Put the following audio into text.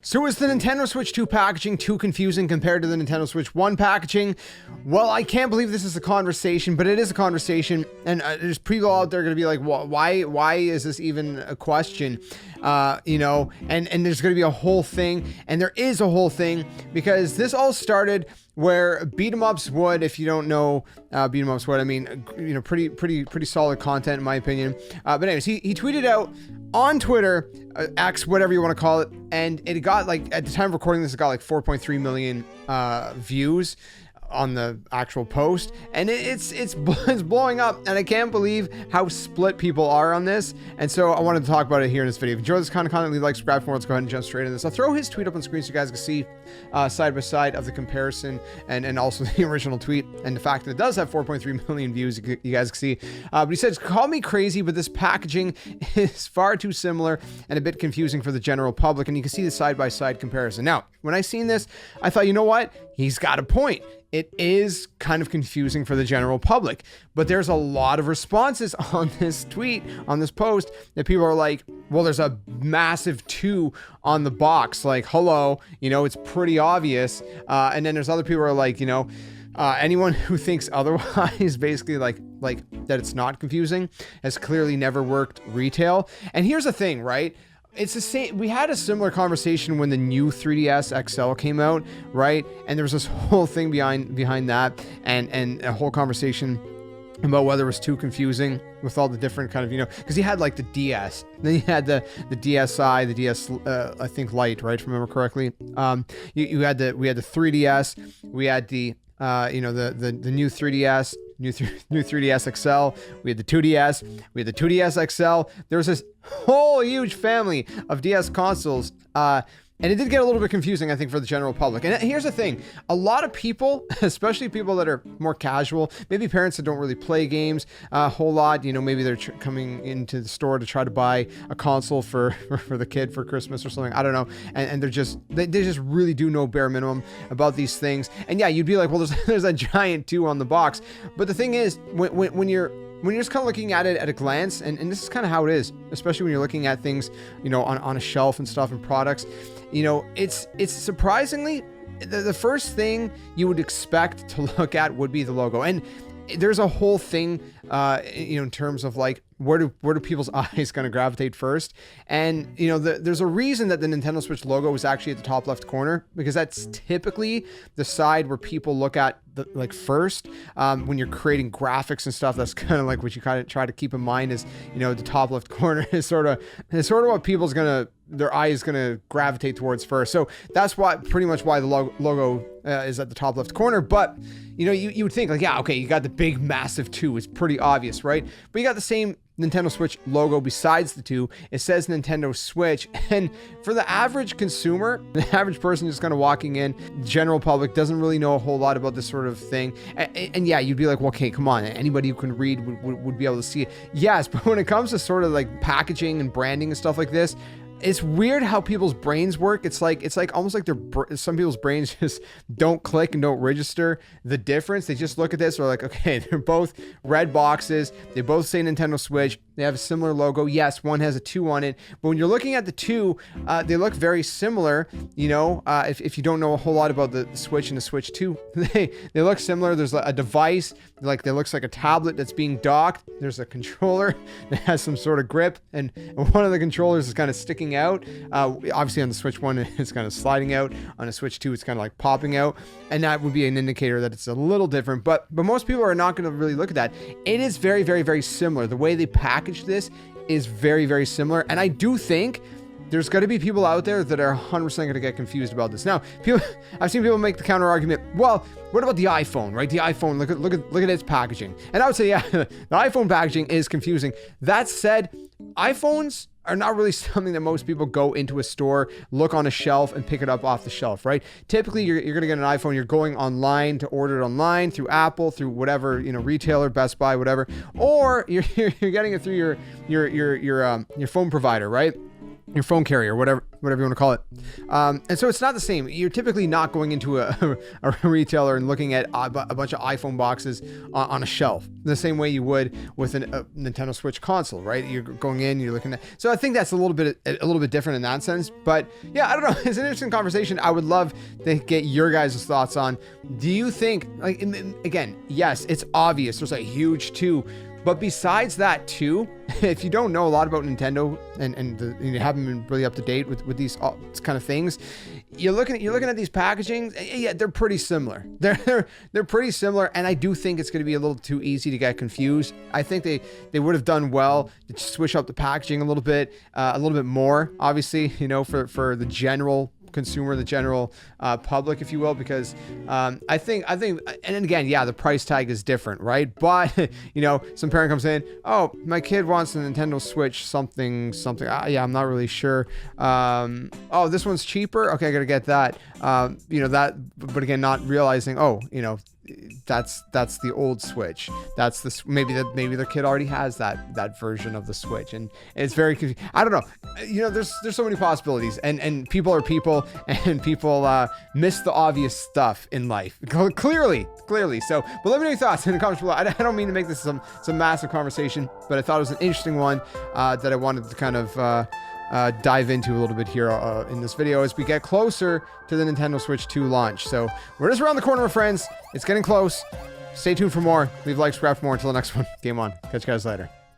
So is the Nintendo Switch 2 packaging too confusing compared to the Nintendo Switch 1 packaging? Well, I can't believe this is a conversation, but it is a conversation, and there's people out there going to be like, why is this even a question? You know, and there's going to be a whole thing, and there is a whole thing, because this all started where beat 'em ups would, if you don't know beat 'em ups would, I mean, you know, pretty solid content in my opinion. But anyways, he tweeted out on Twitter, X, whatever you want to call it, and it got like, at the time of recording this, it got like 4.3 million views on the actual post, and it's blowing up, and I can't believe how split people are on this. And so I wanted to talk about it here in this video. If you enjoy this kind of content, leave a like, subscribe for more. Let's go ahead and jump straight into this. I'll throw his tweet up on screen so you guys can see side by side of the comparison, and also the original tweet, and the fact that it does have 4.3 million views, you guys can see. But he says, call me crazy, but this packaging is far too similar and a bit confusing for the general public. And you can see the side by side comparison. Now, when I seen this, I thought, you know what? He's got a point. It is kind of confusing for the general public, but there's a lot of responses on this tweet, on this post, that people are like, well, there's a massive 2 on the box. Like, hello, you know, it's pretty obvious. And then there's other people who are like, you know, anyone who thinks otherwise, basically like that it's not confusing, has clearly never worked retail. And here's the thing, right? It's the same. We had a similar conversation when the new 3DS XL came out, right? And there was this whole thing behind that, and a whole conversation about whether it was too confusing with all the different kind of, you know, because you had like the DS, then you had the DSi, the DS, I think Lite, right? If I remember correctly. We had the 3DS, we had the you know, the new 3DS, new 3DS XL, we had the 2DS, we had the 2DS XL. There was this whole huge family of DS consoles, and it did get a little bit confusing, I think, for the general public. And here's the thing, a lot of people, especially people that are more casual, maybe parents that don't really play games a whole lot, you know, maybe they're coming into the store to try to buy a console for the kid for Christmas or something, I don't know, and they just really do know bare minimum about these things. And yeah, you'd be like, well, there's a giant 2 on the box. But the thing is, when you're just kind of looking at it at a glance, and this is kind of how it is, especially when you're looking at things, you know, on a shelf and stuff and products, you know, it's surprisingly, the first thing you would expect to look at would be the logo. And there's a whole thing, you know, in terms of like, where do people's eyes kind of gravitate first? And, you know, there's a reason that the Nintendo Switch logo is actually at the top left corner, because that's typically the side where people look at like first, when you're creating graphics and stuff. That's kind of like what you kind of try to keep in mind, is, you know, the top left corner is sort of what their eye is gonna gravitate towards first. So that's pretty much why the logo is at the top left corner. But, you know, you would think like, yeah, okay, you got the big massive 2, it's pretty obvious, right? But you got the same Nintendo Switch logo besides the 2. It says Nintendo Switch, and for the average consumer, the average person just kind of walking in, general public, doesn't really know a whole lot about this sort of thing. And yeah, you'd be like, well, okay, come on, anybody who can read would be able to see it. Yes, but when it comes to sort of like packaging and branding and stuff like this, it's weird how people's brains work. It's like almost like some people's brains just don't click and don't register the difference. They just look at this, or like, okay, they're both red boxes. They both say Nintendo Switch. They have a similar logo. Yes, one has a 2 on it, but when you're looking at the 2, they look very similar. You know, if you don't know a whole lot about the Switch and the Switch 2, they look similar. There's a device, like that looks like a tablet that's being docked. There's a controller that has some sort of grip, and one of the controllers is kind of sticking out. Obviously on the Switch 1, it's kind of sliding out. On a Switch 2, it's kind of like popping out, and that would be an indicator that it's a little different. But most people are not going to really look at that. It is very, very, very similar. The way they package this is very, very similar, and I do think there's got to be people out there that are 100% going to get confused about this. Now, I've seen people make the counter argument, well, what about the iPhone, right? The iPhone, look at its packaging. And I would say, yeah, the iPhone packaging is confusing. That said, iPhones are not really something that most people go into a store, look on a shelf, and pick it up off the shelf, right? Typically, you're going to get an iPhone, you're going online to order it online through Apple, through whatever, you know, retailer, Best Buy, whatever, or you're getting it through your phone provider, right? your phone carrier, whatever you want to call it. And so it's not the same. You're typically not going into a retailer and looking at a bunch of iPhone boxes on a shelf the same way you would with a Nintendo Switch console, right? You're going in, you're looking at. So I think that's a little bit different in that sense. But yeah, I don't know. It's an interesting conversation. I would love to get your guys' thoughts on. Do you think, like, again, yes, it's obvious. There's a huge two. But besides that too, if you don't know a lot about Nintendo and you haven't been really up to date with these kind of things, you're looking at these packaging. Yeah, they're pretty similar. They're pretty similar, and I do think it's going to be a little too easy to get confused. I think they would have done well to switch up the packaging a little bit more. Obviously, you know, for the general consumer, the general public, if you will, because I think, and again, yeah, the price tag is different, right? But you know, some parent comes in, oh, my kid wants a Nintendo Switch, something. Yeah, I'm not really sure. Oh, this one's cheaper. Okay, I gotta get that. You know that, but again, not realizing, oh, you know, that's the old Switch. That's the maybe their kid already has that version of the Switch, and it's very confusing. I don't know. You know, there's so many possibilities, and people are people, and people miss the obvious stuff in life. Clearly. So, but let me know your thoughts in the comments below. I don't mean to make this some massive conversation, but I thought it was an interesting one that I wanted to kind of dive into a little bit here in this video as we get closer to the Nintendo Switch 2 launch. So we're just around the corner, my friends. It's getting close. Stay tuned for more. Leave a like, subscribe for more. Until the next one, game on. Catch you guys later.